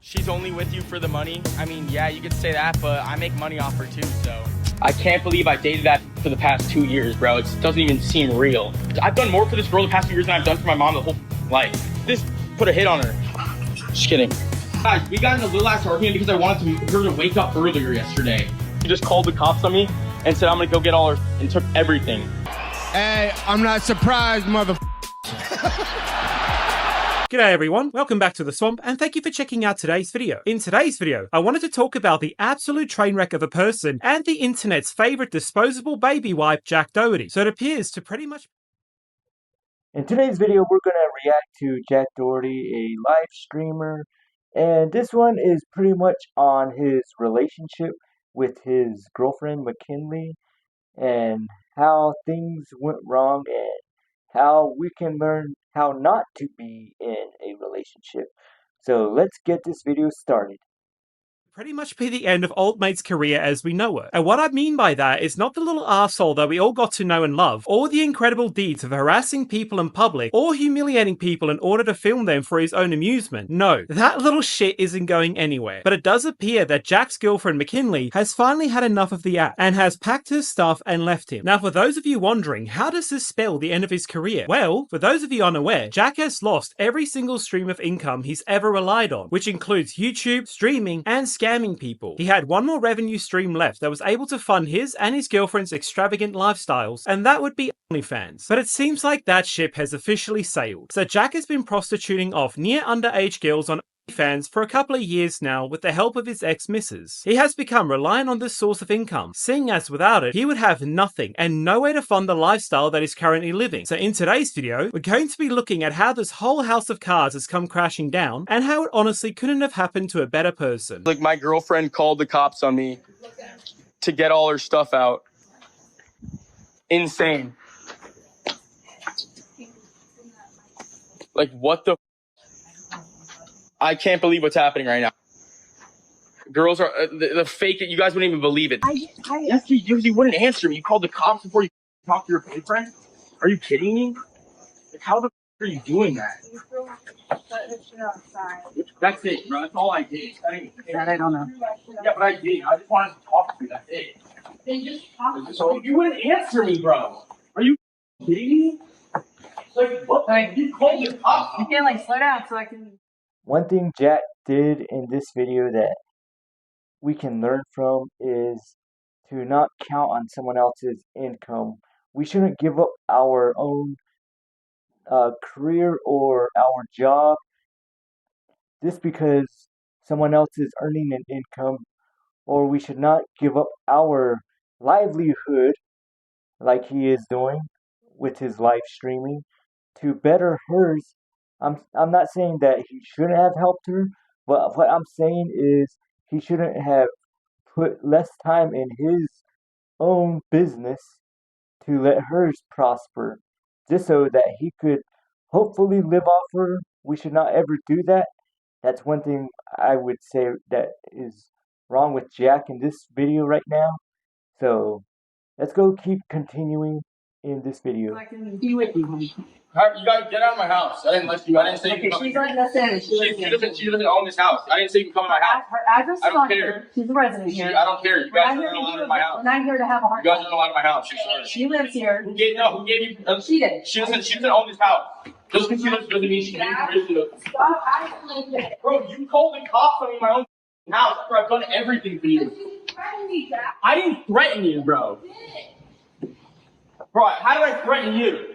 She's only with you for the money. I mean, yeah, you could say that, but I make money off her too, so. I can't believe I dated that for the past 2 years, bro. It doesn't even seem real. I've done more for this girl the past 2 years than I've done for my mom the whole life. This put a hit on her. Just kidding. Guys, we got in a little ass argument because I wanted her to wake up earlier yesterday. She just called the cops on me and said I'm gonna go get all her and took everything. Hey, I'm not surprised, mother. G'day everyone, welcome back to The Swamp and thank you for checking out today's video. In today's video, I wanted to talk about the absolute train wreck of a person and the internet's favourite disposable baby wipe, Jack Doherty. So it appears to pretty much... In today's video, we're going to react to Jack Doherty, a live streamer, and this one is pretty much on his relationship with his girlfriend, McKinley, and how things went wrong and how we can learn how not to be in a relationship. So let's get this video started. Pretty much be the end of old mate's career as we know it. And what I mean by that is not the little arsehole that we all got to know and love, or the incredible deeds of harassing people in public, or humiliating people in order to film them for his own amusement. No, that little shit isn't going anywhere. But it does appear that Jack's girlfriend McKinley has finally had enough of the act, and has packed his stuff and left him. Now for those of you wondering, how does this spell the end of his career? Well, for those of you unaware, Jack has lost every single stream of income he's ever relied on, which includes YouTube, streaming, and scamming people. He had one more revenue stream left that was able to fund his and his girlfriend's extravagant lifestyles, and that would be OnlyFans. But it seems like that ship has officially sailed. So Jack has been prostituting off near underage girls on OnlyFans for a couple of years now with the help of his ex-missus. He has become reliant on this source of income, seeing as without it, he would have nothing and nowhere to fund the lifestyle that he's currently living. So in today's video, we're going to be looking at how this whole house of cards has come crashing down and how it honestly couldn't have happened to a better person. Like, my girlfriend called the cops on me to get all her stuff out. Insane. Like, what the... I can't believe what's happening right now. Girls are the fake it. You guys wouldn't even believe it. Yes, you wouldn't answer me. You called the cops before you talked to your boyfriend. Are you kidding me? Like, how the are you doing that? That's it, bro. That's all I did. That I don't know. Yeah, but I did. I just wanted to talk to you. That's it. So you wouldn't answer me, bro. Are you kidding me? Like, what? Like, you called the cops. You can like slow down so I can. One thing Jack did in this video that we can learn from is to not count on someone else's income. We shouldn't give up our own career or our job just because someone else is earning an income, or we should not give up our livelihood like he is doing with his live streaming to better hers. I'm not saying that he shouldn't have helped her, but what I'm saying is he shouldn't have put less time in his own business to let hers prosper, just so that he could hopefully live off her. We should not ever do that. That's one thing I would say that is wrong with Jack in this video right now. So let's go keep continuing in this video. I can be with you, honey. You guys get out of my house. I didn't let you. I didn't say you. Okay, she's letting us in. She doesn't own this house. I didn't say you can come in my house. Her address is I don't on care. here. She's a resident here. I don't care. You guys aren't allowed in my house. We're not here to have a hard You guys time. aren't allowed in my house. She lives here. Who gave you? She did. She doesn't own this house. Just because she doesn't mean she can permission to. Stop acting like that. Bro, you called the cops on me in my own house after I've done everything for you. I didn't threaten you, bro. Bro, how did I threaten you?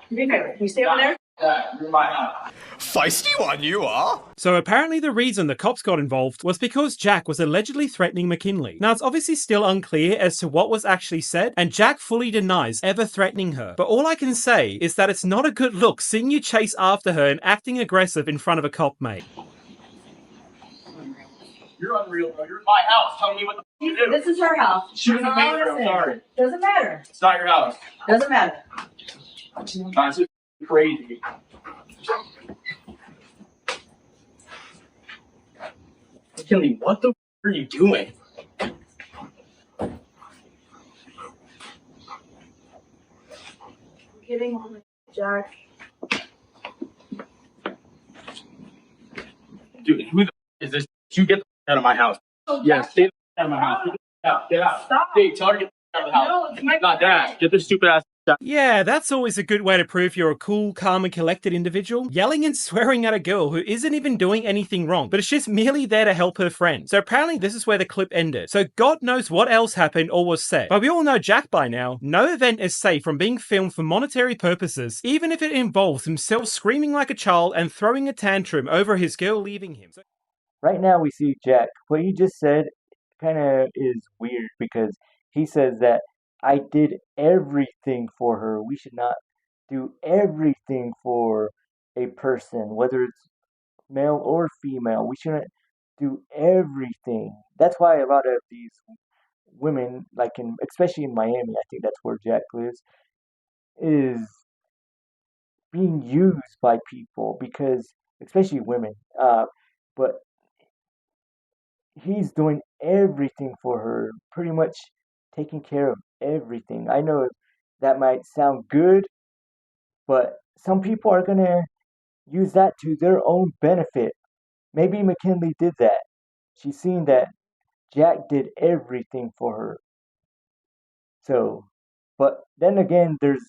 Do me a favor. Can you stay over there? Yeah, you're in my house. Feisty one you are. So apparently the reason the cops got involved was because Jack was allegedly threatening McKinley. Now it's obviously still unclear as to what was actually said, and Jack fully denies ever threatening her. But all I can say is that it's not a good look seeing you chase after her and acting aggressive in front of a cop, mate. You're unreal, bro. You're in my house telling me what the f to do. This is her house. She doesn't pay for it. I'm sorry. Doesn't matter. It's not your house. Doesn't matter. It's just crazy. McKinley, what the f are you doing? Getting on the Jack. Dude, who the f Is this you get the out of my house? Yes, stay out of my house. Get out. Stop. Hey, tell her to get out of the house. No, it's my Not that. Get this stupid ass out. Yeah, that's always a good way to prove you're a cool, calm, and collected individual. Yelling and swearing at a girl who isn't even doing anything wrong, but is just merely there to help her friend. So apparently this is where the clip ended. So God knows what else happened or was said. But we all know Jack by now. No event is safe from being filmed for monetary purposes, even if it involves himself screaming like a child and throwing a tantrum over his girl leaving him. Right now we see Jack. What he just said kind of is weird because he says that I did everything for her. We should not do everything for a person, whether it's male or female. We shouldn't do everything. That's why a lot of these women, like especially in Miami, I think that's where Jack lives, is being used by people because, especially women. But he's doing everything for her, pretty much taking care of everything. I know that might sound good, but some people are gonna use that to their own benefit. Maybe McKinley did that. She's seen that Jack did everything for her. So, but then again, there's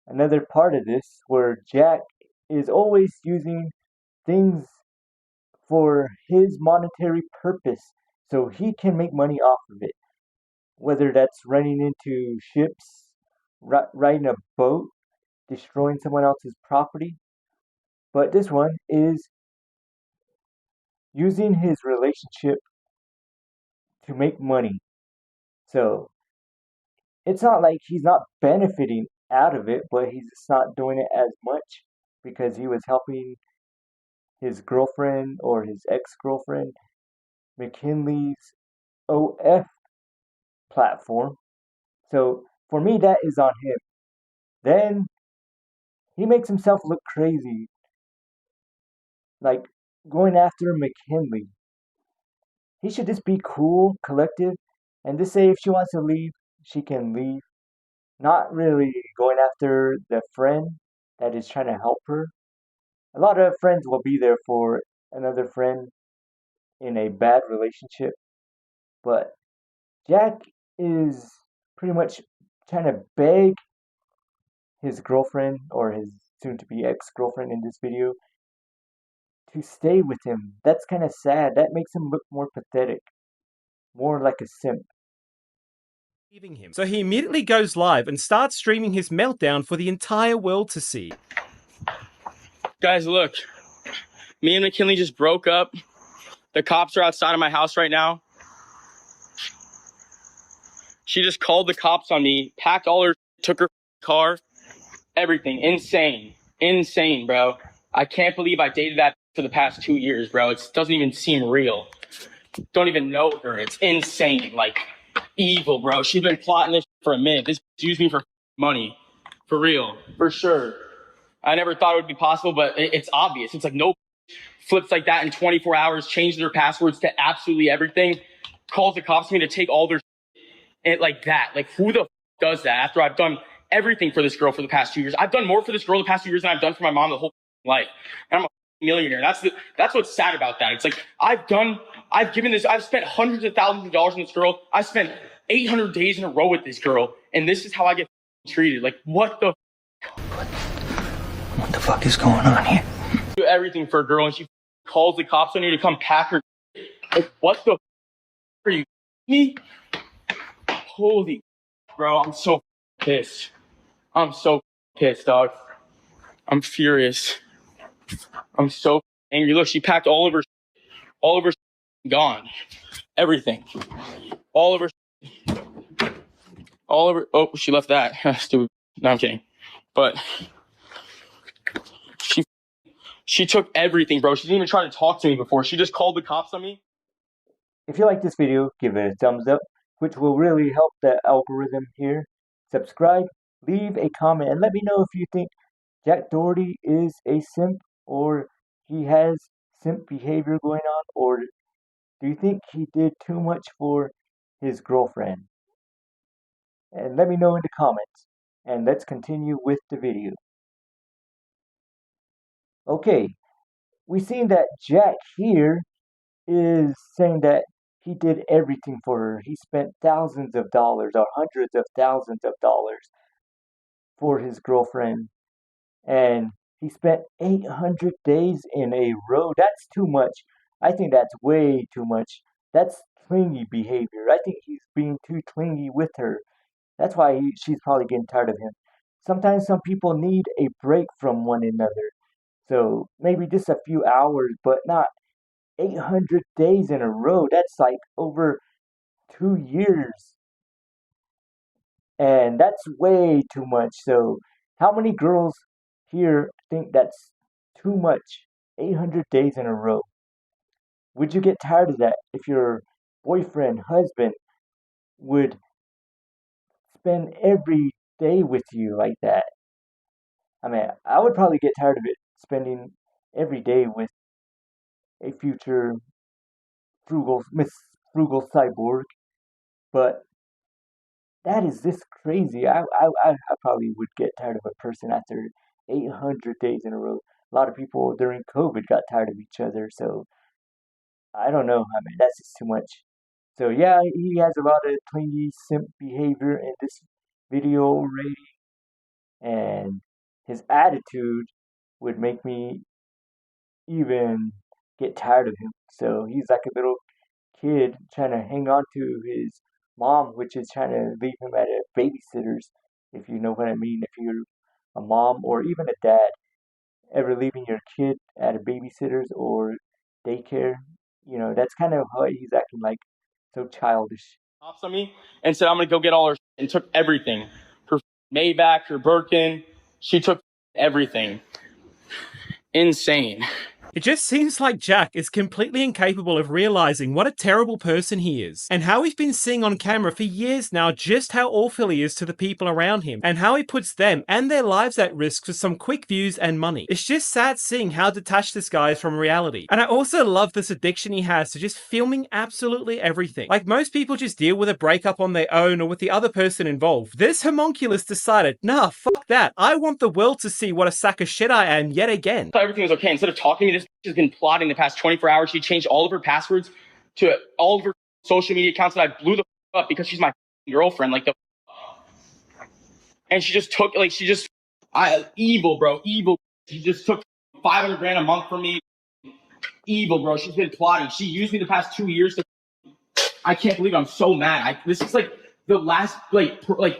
another part of this where Jack is always using things for his monetary purpose so he can make money off of it. Whether that's running into ships, riding a boat, destroying someone else's property. But this one is using his relationship to make money. So it's not like he's not benefiting out of it, but he's just not doing it as much because he was helping his girlfriend or his ex-girlfriend, McKinley's OF platform. So for me, that is on him. Then he makes himself look crazy, like going after McKinley. He should just be cool, collective, and just say if she wants to leave, she can leave. Not really going after the friend that is trying to help her. A lot of friends will be there for another friend in a bad relationship, but Jack is pretty much trying to beg his girlfriend or his soon to be ex girlfriend in this video to stay with him. That's kind of sad. That makes him look more pathetic, more like a simp. Him. So he immediately goes live and starts streaming his meltdown for the entire world to see. Guys, look. Me and McKinley just broke up. The cops are outside of my house right now. She just called the cops on me, packed all her, took her car, everything. Insane. Insane, bro. I can't believe I dated that for the past 2 years, bro. It doesn't even seem real. Don't even know her. It's insane. Like, evil, bro. She's been plotting this for a minute. This used me for money. For real. For sure. I never thought it would be possible, but it's obvious. It's like no flips like that in 24 hours, changes their passwords to absolutely everything, calls the cops to me to take all their shit like that. Like, who the does that after I've done everything for this girl for the past 2 years? I've done more for this girl the past 2 years than I've done for my mom the whole life. And I'm a millionaire. That's what's sad about that. It's like I've spent hundreds of thousands of dollars on this girl. I've spent 800 days in a row with this girl, and this is how I get treated. Like, what the fuck is going on here? do everything for a girl, and she calls the cops on you to come pack her. Like, what the are you me? Holy bro, I'm so pissed. I'm so pissed, dog. I'm furious. I'm so angry. Look, she packed all of her gone. Everything. All of her. Oh, she left that. Stupid. No, I'm kidding. But she took everything, bro. She didn't even try to talk to me before. She just called the cops on me. If you like this video, give it a thumbs up, which will really help the algorithm here. Subscribe, leave a comment, and let me know if you think Jack Doherty is a simp or he has simp behavior going on, or do you think he did too much for his girlfriend? And let me know in the comments. And let's continue with the video. Okay, we've seen that Jack here is saying that he did everything for her. He spent thousands of dollars or hundreds of thousands of dollars for his girlfriend, and he spent 800 days in a row. That's too much. I think that's way too much. That's clingy behavior. I think he's being too clingy with her. That's why she's probably getting tired of him. Sometimes some people need a break from one another. So maybe just a few hours, but not 800 days in a row. That's like over 2 years. And that's way too much. So, how many girls here think that's too much? 800 days in a row. Would you get tired of that if your boyfriend, husband would spend every day with you like that? I mean, I would probably get tired of it spending every day with a future Miss Frugal Cyborg, but that is just crazy. I probably would get tired of a person after 800 days in a row. A lot of people during COVID got tired of each other, so I don't know. I mean, that's just too much. So yeah, he has a lot of clingy simp behavior in this video rating, and his attitude would make me even get tired of him. So he's like a little kid trying to hang on to his mom, which is trying to leave him at a babysitter's, if you know what I mean. If you're a mom or even a dad, ever leaving your kid at a babysitter's or daycare, that's kind of how he's acting like, so childish. Pops on me and said, I'm going to go get all her shit, and took everything. Her Maybach, her Birkin. She took everything. Insane. It just seems like Jack is completely incapable of realizing what a terrible person he is, and how we've been seeing on camera for years now just how awful he is to the people around him, and how he puts them and their lives at risk for some quick views and money. It's just sad seeing how detached this guy is from reality. And I also love this addiction he has to just filming absolutely everything. Like most people just deal with a breakup on their own or with the other person involved. This homunculus decided, nah, fuck that. I want the world to see what a sack of shit I am yet again. I thought everything was okay. Instead of talking to me, this bitch has been plotting the past 24 hours. She changed all of her passwords to all of her social media accounts, and I blew the up because she's my girlfriend. And she just took, evil, bro, evil. She just took 500 grand a month from me. Evil, bro. She's been plotting. She used me the past 2 years. I can't believe I'm so mad. This is like the last,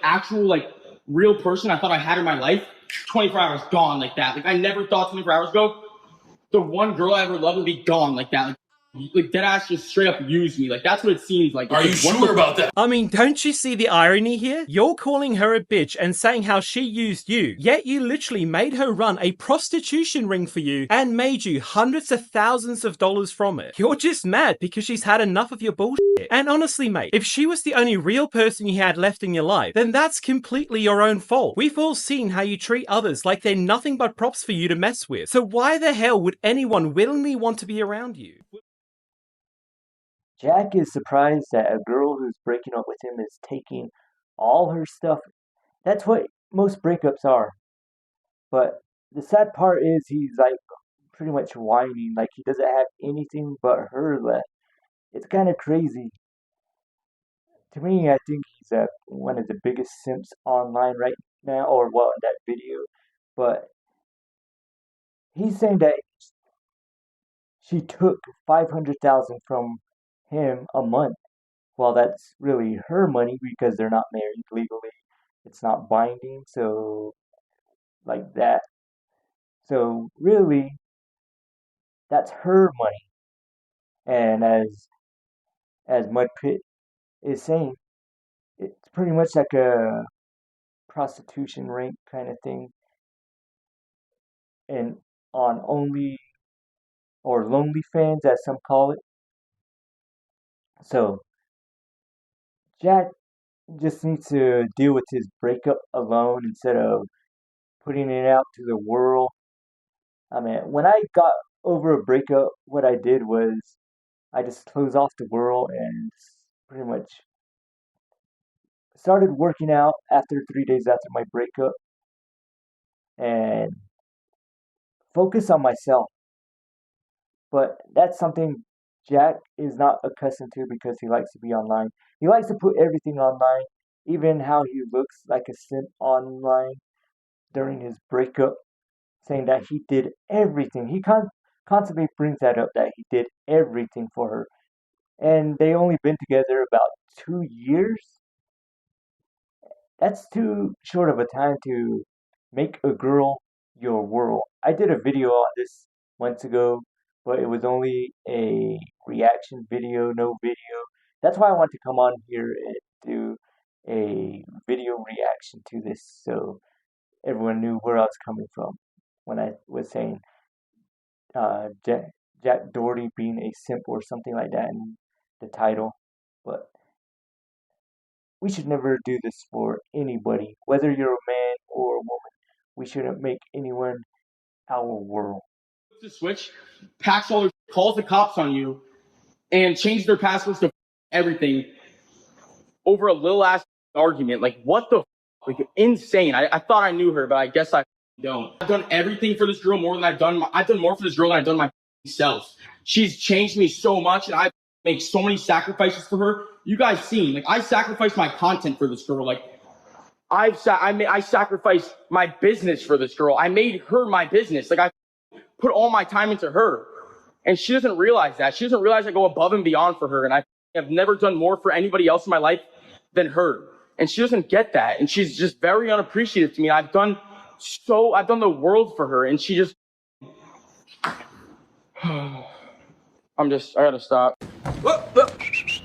actual, real person I thought I had in my life. 24 hours gone like that. Like, I never thought 24 hours ago the one girl I ever loved would be gone like that. Like dead ass just straight up used me. Like, that's what it seems like. Are you sure about that? I mean, don't you see the irony here? You're calling her a bitch and saying how she used you, yet you literally made her run a prostitution ring for you and made you hundreds of thousands of dollars from it. You're just mad because she's had enough of your bullshit. And honestly, mate, if she was the only real person you had left in your life, then that's completely your own fault. We've all seen how you treat others like they're nothing but props for you to mess with. So why the hell would anyone willingly want to be around you? Jack is surprised that a girl who's breaking up with him is taking all her stuff. That's what most breakups are. But the sad part is he's like pretty much whining, like he doesn't have anything but her left. It's kind of crazy. To me, I think he's one of the biggest simps online right now, or well, in that video. But he's saying that she took 500,000 from him a month. Well, that's really her money because they're not married legally. It's not binding, so like that. So really, that's her money. And as MudPit is saying, it's pretty much like a prostitution ring kind of thing, and on Only or Lonely Fans, as some call it. So Jack just needs to deal with his breakup alone instead of putting it out to the world. I mean, when I got over a breakup, what I did was I just closed off the world and pretty much started working out after 3 days after my breakup and focus on myself. But that's something Jack is not accustomed to because he likes to be online. He likes to put everything online, even how he looks like a simp online during his breakup, saying that he did everything. He constantly brings that up that he did everything for her. And they only been together about 2 years. That's too short of a time to make a girl your world. I did a video on this months ago, but it was only a reaction video, no video. That's why I want to come on here and do a video reaction to this so everyone knew where I was coming from when I was saying Jack Doherty being a simp or something like that in the title. But we should never do this for anybody, whether you're a man or a woman. We shouldn't make anyone our world. The switch, packs all their, calls the cops on you, and changes their passwords to everything over a little ass argument. Like, what the? Like, insane. I thought I knew her, but I guess I don't. I've done everything for this girl more than I've done. I've done more for this girl than I've done myself. She's changed me so much, and I make so many sacrifices for her. You guys seen? Like, I sacrificed my content for this girl. Like, I sacrificed my business for this girl. I made her my business. Like, I put all my time into her. And she doesn't realize that. She doesn't realize I go above and beyond for her. And I have never done more for anybody else in my life than her. And she doesn't get that. And she's just very unappreciative to me. I've done the world for her. And she just, I gotta stop.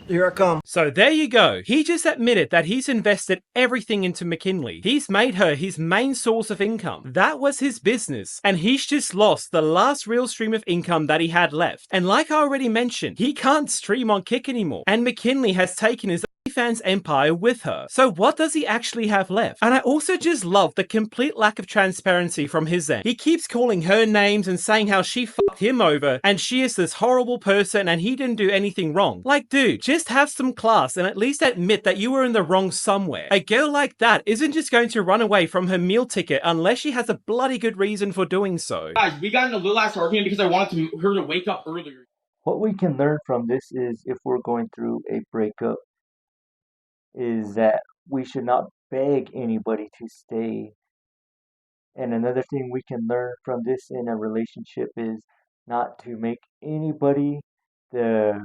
Here I come. So there you go. He just admitted that he's invested everything into McKinley. He's made her his main source of income. That was his business. And he's just lost the last real stream of income that he had left. And like I already mentioned, he can't stream on Kick anymore. And McKinley has taken his OnlyFans empire with her. So what does he actually have left? And I also just love the complete lack of transparency from his end. He keeps calling her names and saying how she fucked him over and she is this horrible person and he didn't do anything wrong. Like, dude, just have some class and at least admit that you were in the wrong somewhere. A girl like that isn't just going to run away from her meal ticket unless she has a bloody good reason for doing so. Guys, we got in a little ass argument because I wanted her to wake up earlier. What we can learn from this is if we're going through a breakup, is that we should not beg anybody to stay. And another thing we can learn from this in a relationship is not to make anybody the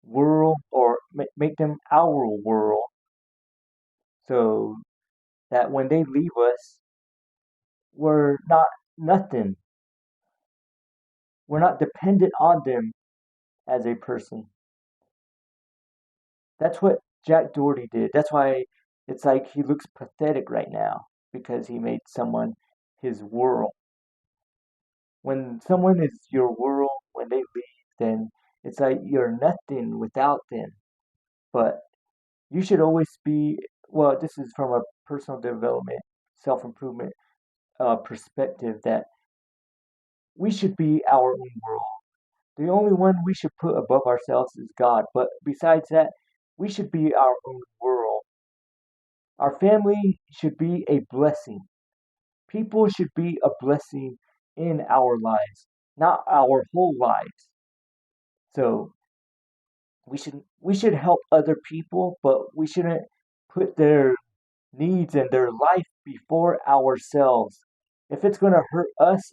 world or make them our world, so that when they leave us, we're not nothing. We're not dependent on them as a person. That's what Jack Doherty did. That's why it's like he looks pathetic right now because he made someone his world. When someone is your world, when they leave, then it's like you're nothing without them. But you should always be, well, this is from a personal development, self improvement perspective, that we should be our own world. The only one we should put above ourselves is God. But besides that, we should be our own world. Our family should be a blessing. People should be a blessing in our lives, not our whole lives. So we should help other people, but we shouldn't put their needs and their life before ourselves. If it's going to hurt us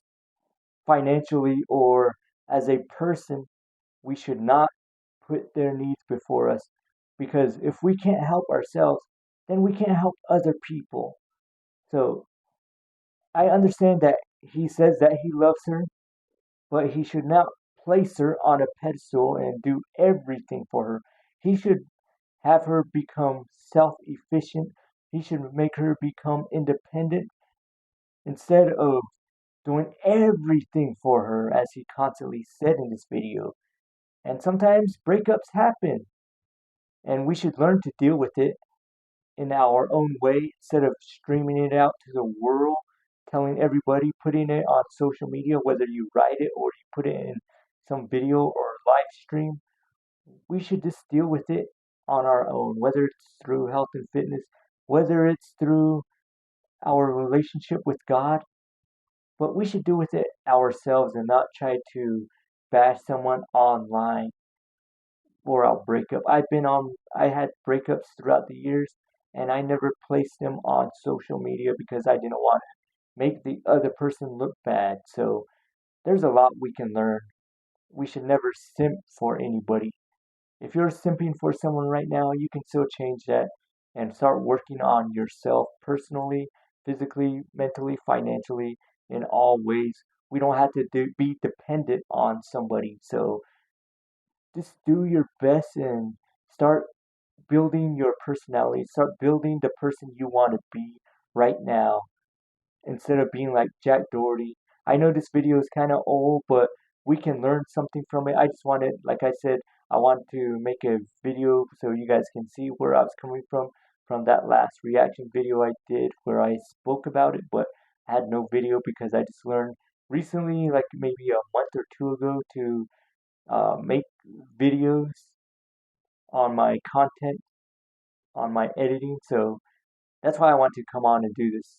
financially or as a person, we should not put their needs before us, because if we can't help ourselves, then we can't help other people. So I understand that he says that he loves her, but he should not place her on a pedestal and do everything for her. He should have her become self efficient. He should make her become independent instead of doing everything for her, as he constantly said in this video. And sometimes breakups happen, and we should learn to deal with it in our own way instead of streaming it out to the world, telling everybody, putting it on social media, whether you write it or you put it in some video or live stream. We should just deal with it on our own, whether it's through health and fitness, whether it's through our relationship with God, but we should deal with it ourselves and not try to bash someone online or I'll break up. I had breakups throughout the years, and I never placed them on social media because I didn't want to make the other person look bad. So there's a lot we can learn. We should never simp for anybody. If you're simping for someone right now, you can still change that and start working on yourself personally, physically, mentally, financially, in all ways. We don't have to be dependent on somebody. So just do your best and start building your personality. Start building the person you want to be right now instead of being like Jack Doherty. I know this video is kind of old, but we can learn something from it. I just wanted, like I said, I want to make a video so you guys can see where I was coming from that last reaction video I did where I spoke about it, but I had no video because I just learned recently, like maybe a month or two ago, to make videos on my content, on my editing. So that's why I want to come on and do this.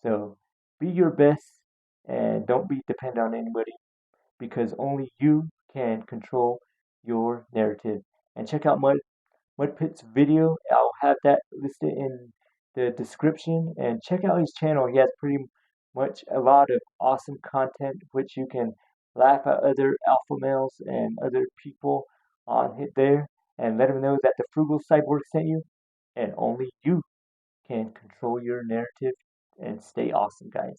So be your best and don't be dependent on anybody because only you can control your narrative. And check out MudPit's video. I'll have that listed in the description. And check out his channel. He has pretty much a lot of awesome content which you can laugh at other alpha males and other people on it there and let them know that the Frugal Cyborg sent you and only you can control your narrative and stay awesome, guys.